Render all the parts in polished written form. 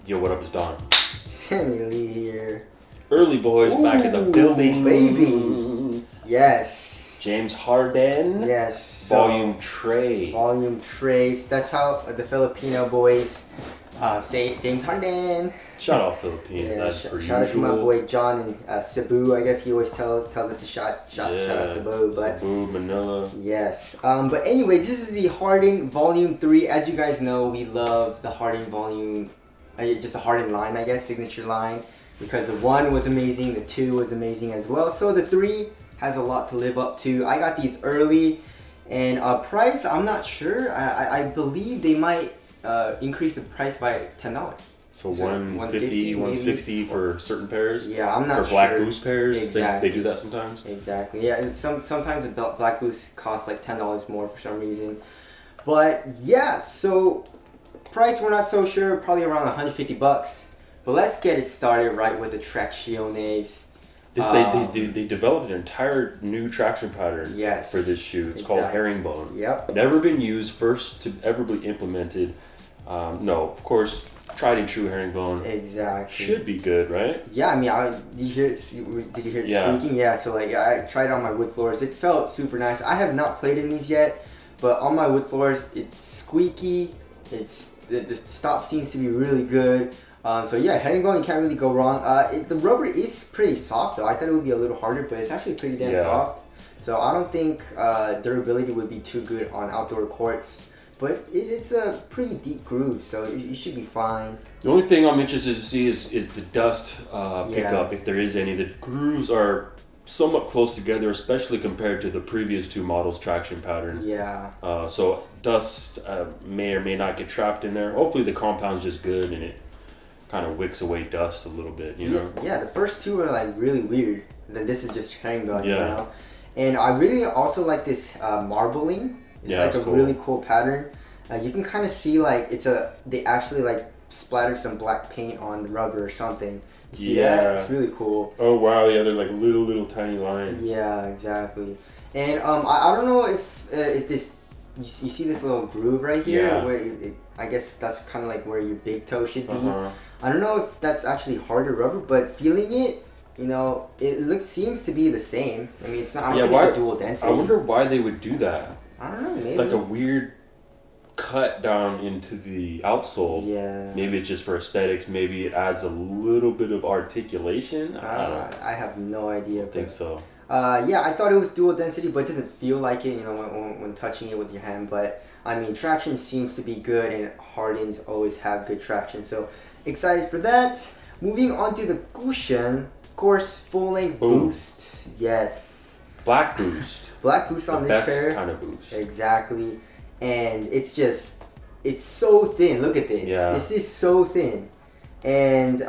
Yo, what up, it's Don. Sammy Lee here. Early boys back in the building. Baby. Yes. James Harden. Yes. Volume Tray. Volume Trays. That's how the Filipino boys say it. James Harden. Shout out Philippines. Yeah, That's per shout out to my usual. boy John in Cebu. I guess he always tells us to shout out Cebu. But Cebu, Manila. yes. But anyway, this is the Harden Volume 3. As you guys know, we love the Harden Volume, just the Harden line, I guess, signature line. Because the 1 was amazing, the 2 was amazing as well. So the 3 has a lot to live up to. I got these early, and price, I'm not sure. I believe they might increase the price by $10. So 150, 160 for certain pairs? Yeah, I'm not sure. For Black Boost pairs? Exactly. They do that sometimes? Exactly. Yeah, and sometimes the Black Boost costs like $10 more for some reason. But yeah, so price we're not so sure, probably around 150 bucks. But let's get it started right with the tracciones. They developed an entire new traction pattern for this shoe. It's called herringbone. Yep. Never been used, first to ever be implemented. No, of course, tried and true herringbone. Exactly. Should be good, right? Yeah, I mean, did you hear it squeaking? Yeah, so like I tried it on my wood floors. It felt super nice. I have not played in these yet, but on my wood floors, it's squeaky. The stop seems to be really good. So yeah, herringbone, you can't really go wrong. The rubber is pretty soft though. I thought it would be a little harder, but it's actually pretty damn soft. So I don't think durability would be too good on outdoor courts. But it's a pretty deep groove, so you should be fine. The only thing I'm interested to see is the dust pickup, if there is any. The grooves are somewhat close together, especially compared to the previous 2 models' traction pattern. Yeah. So dust may or may not get trapped in there. Hopefully the compound's just good and it kind of wicks away dust a little bit, you know? Yeah, the first 2 are like really weird. Then this is just herringbone, you know? And I really also like this marbling. It's like a really cool pattern. You can kind of see like they actually like splattered some black paint on the rubber or something. You see that? It's really cool. Oh wow, yeah, they're like little tiny lines. Yeah, exactly. And I don't know if this, you see this little groove right here where I guess that's kind of like where your big toe should be. I don't know if that's actually harder rubber, but feeling it, you know, it seems to be the same. I mean, it's not. I don't think it's a dual density. I wonder why they would do that. I don't know. It's like a weird cut down into the outsole. Yeah. Maybe it's just for aesthetics. Maybe it adds a little bit of articulation. I have no idea. I think so. Yeah, I thought it was dual density, but it doesn't feel like it, you know, when touching it with your hand. But I mean, traction seems to be good, and Hardens always have good traction. So excited for that. Moving on to the cushion, of course, full length boost. Yes. Black boost. Black boost on this pair. The best kind of boost. Exactly. And it's so thin. Look at this. Yeah. This is so thin. And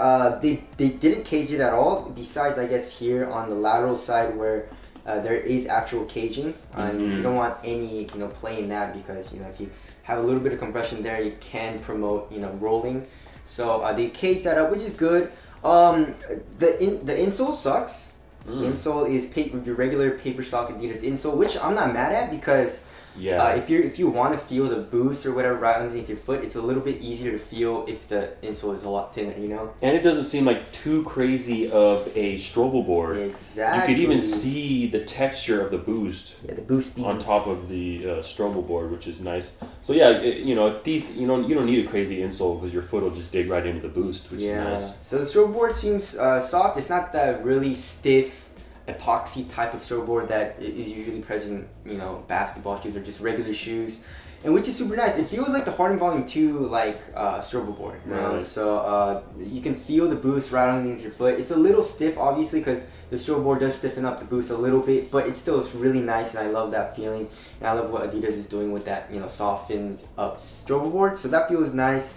they didn't cage it at all. Besides, I guess, here on the lateral side where there is actual caging. You don't want any, you know, play in that because, you know, if you have a little bit of compression there, you can promote, you know, rolling. So they caged that up, which is good. The insole sucks. The insole is your regular paper stock Adidas insole, which I'm not mad at because if you want to feel the boost or whatever right underneath your foot, it's a little bit easier to feel if the insole is a lot thinner, you know? And it doesn't seem like too crazy of a strobo board. Exactly. You could even see the texture of the boost. Yeah, the boost beads on top of the strobo board, which is nice. So yeah, you know, these you don't need a crazy insole because your foot will just dig right into the boost, which is nice. So the strobo board seems soft. It's not that really stiff epoxy type of strobo board that is usually present, you know, basketball shoes or just regular shoes, and which is super nice. It feels like the Harden Volume 2 like strobo board, you know? So you can feel the boost right underneath your foot. It's a little stiff, obviously, because the strobo board does stiffen up the boost a little bit, but it's really nice, and I love that feeling. And I love what Adidas is doing with that, you know, softened up strobo board. So that feels nice.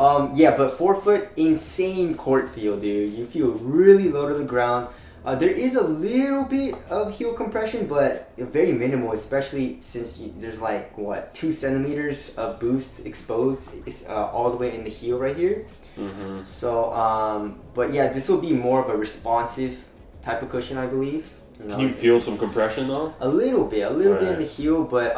Yeah, but forefoot, insane court feel, dude. You feel really low to the ground. There is a little bit of heel compression, but very minimal, especially since there's like, 2 centimeters of boost exposed all the way in the heel right here. So, but yeah, this will be more of a responsive type of cushion, I believe. You know, can you feel some compression though? A little bit in the heel, but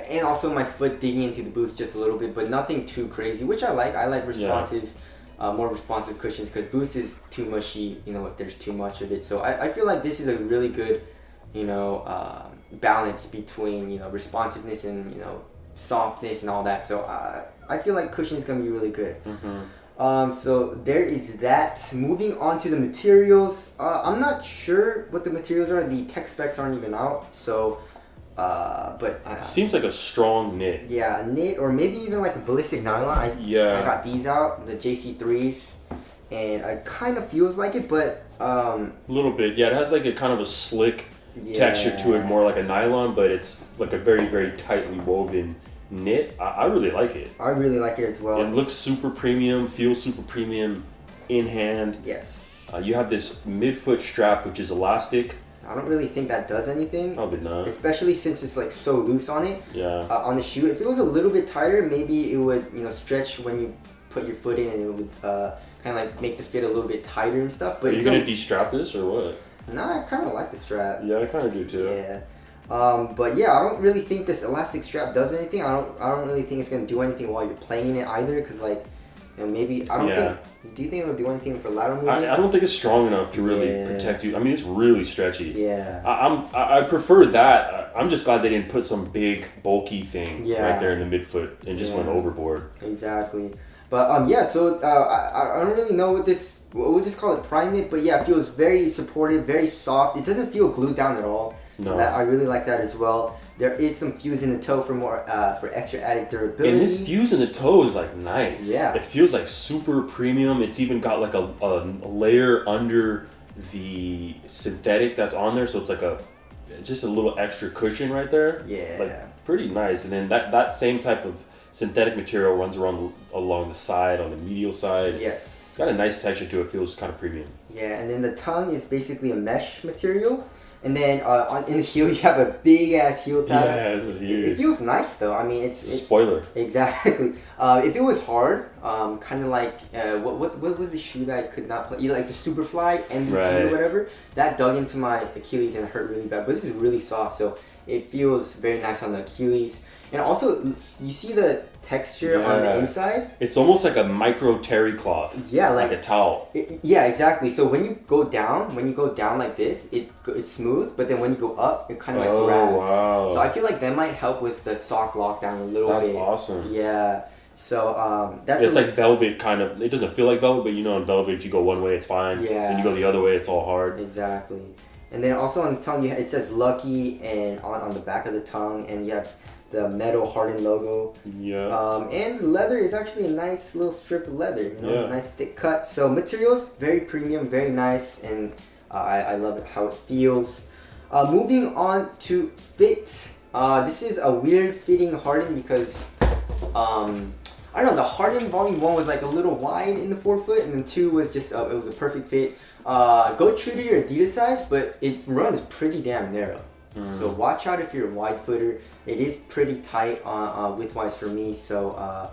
and also my foot digging into the boots just a little bit, but nothing too crazy, which I like. I like responsive, more responsive cushions because boost is too mushy, you know, if there's too much of it. So I feel like this is a really good, you know, balance between, you know, responsiveness and, you know, softness and all that. So I feel like cushion is gonna be really good. So there is that. Moving on to the materials. I'm not sure what the materials are. The tech specs aren't even out. So, but seems like a strong knit. Yeah, a knit or maybe even like a ballistic nylon. I got these out, the JC3s, and it kind of feels like it, but a little bit. Yeah, it has like a kind of a slick texture to it, more like a nylon, but it's like a very, very tightly woven knit. I really like it. I really like it as well. It looks super premium, feels super premium in hand. Yes. You have this midfoot strap, which is elastic. I don't really think that does anything. Probably not. Especially since it's like so loose on it. Yeah. On the shoe, if it was a little bit tighter, maybe it would, you know, stretch when you put your foot in, and it would kind of like make the fit a little bit tighter and stuff. But are you gonna de-strap this or what? Nah, I kind of like the strap. Yeah, I kind of do too. Yeah. But yeah, I don't really think this elastic strap does anything. I don't really think it's gonna do anything while you're playing in it either. Cause like, you know, maybe I don't think. Do you think it'll do anything for lateral movements? I don't think it's strong enough to really protect you. I mean, it's really stretchy. Yeah. I prefer that. I'm just glad they didn't put some big bulky thing right there in the midfoot and just went overboard. Exactly. But yeah, so I don't really know what this. We'll just call it prime knit, but yeah, it feels very supportive, very soft. It doesn't feel glued down at all. No. I really like that as well. There is some fuse in the toe for more for extra added durability. And this fuse in the toe is like nice. Yeah. It feels like super premium. It's even got like a layer under the synthetic that's on there, so it's like just a little extra cushion right there. Yeah. Like pretty nice. And then that same type of synthetic material runs along the side, on the medial side. Yes. It's got a nice texture to it. Feels kind of premium. Yeah, and then the tongue is basically a mesh material. And then in the heel, you have a big ass heel tab. Yeah, this is huge. It feels nice though. I mean, it's a spoiler. Exactly. If it was hard, kind of like what was the shoe that I could not play? Like the Superfly MVP or whatever. That dug into my Achilles and hurt really bad. But this is really soft, so it feels very nice on the Achilles. And also, you see the texture on the inside? It's almost like a micro terry cloth. Yeah, like a towel. Yeah, exactly. So when you go down like this, it's smooth, but then when you go up, it kind of like grabs. Wow. So I feel like that might help with the sock lockdown a little bit. That's awesome. Yeah. So that's it's like velvet kind of. It doesn't feel like velvet, but you know, in velvet, if you go one way, it's fine. Yeah. And you go the other way, it's all hard. Exactly. And then also on the tongue, it says Lucky, and on the back of the tongue, and you have the metal Harden logo. Yeah. And the leather is actually a nice little strip of leather. You know, nice thick cut. So materials, very premium, very nice, and I love it how it feels. Moving on to fit. This is a weird fitting Harden because I don't know, the Harden Volume 1 was like a little wide in the forefoot, and then 2 was just it was a perfect fit. Go true to your Adidas size, but it runs pretty damn narrow. So watch out if you're a wide footer. It is pretty tight width-wise for me, so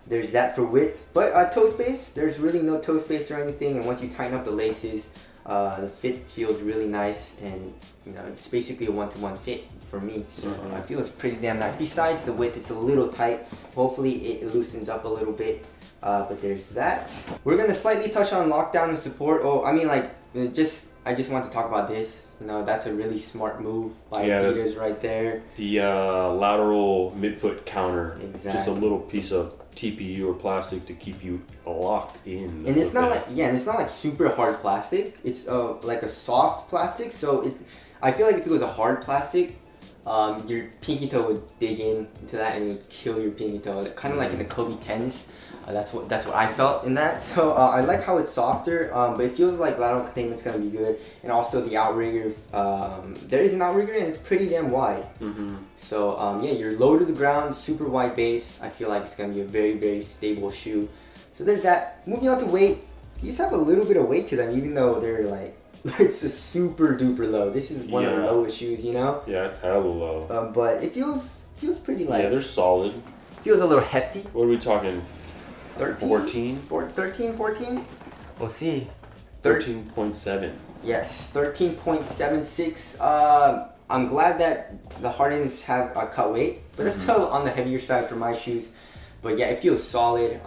there's that for width. But toe space, there's really no toe space or anything, and once you tighten up the laces, the fit feels really nice, and you know, it's basically a one-to-one fit for me. So I feel it's pretty damn nice. Besides the width, it's a little tight. Hopefully it loosens up a little bit, but there's that. We're gonna slightly touch on lockdown and support. I mean, like, I just want to talk about this. You know, that's a really smart move by Adidas right there. The lateral midfoot counter. Exactly. Just a little piece of TPU or plastic to keep you locked in. And it's not like super hard plastic. It's like a soft plastic. So I feel like if it was a hard plastic, your pinky toe would dig into that and it would kill your pinky toe. Kind of like in the Kobe 10s. That's what I felt in that. So I like how it's softer, but it feels like lateral containment's gonna be good. And also the outrigger, there is an outrigger and it's pretty damn wide. So yeah, you're low to the ground, super wide base. I feel like it's gonna be a very, very stable shoe. So there's that. Moving on to weight, these have a little bit of weight to them, even though they're like, it's a super duper low. This is one of the lowest shoes, you know? Yeah, it's hella low. But it feels pretty light. Yeah, they're solid. Feels a little hefty. What are we talking? 13? 13, 14? We'll see. 13.7. Yes, 13.76. I'm glad that the Hardens have a cut weight, but that's still on the heavier side for my shoes. But yeah, it feels solid.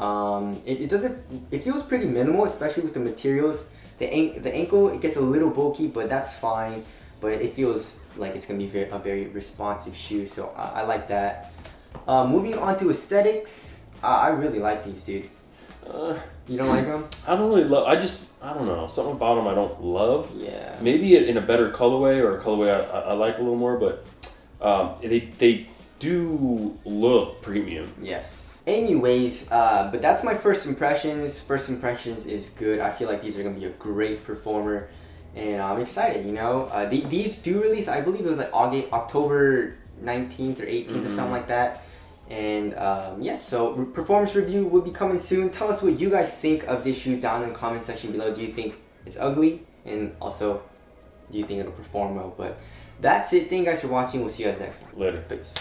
It feels pretty minimal, especially with the materials. The ankle, it gets a little bulky, but that's fine. But it feels like it's gonna be a very responsive shoe, so I like that. Moving on to aesthetics, I really like these, dude. You don't like them? I don't really love. I don't know. Something about them I don't love. Yeah. Maybe in a better colorway or a colorway I like a little more, but they do look premium. Yes. Anyways, but that's my first impressions. First impressions is good. I feel like these are gonna be a great performer, and I'm excited. You know, these do release. I believe it was like October 19th or 18th or something like that. And yes, so performance review will be coming soon. Tell us what you guys think of this shoe down in the comment section below. Do you think it's ugly? And also, do you think it'll perform well? But that's it. Thank you guys for watching. We'll see you guys next time. Later. Peace.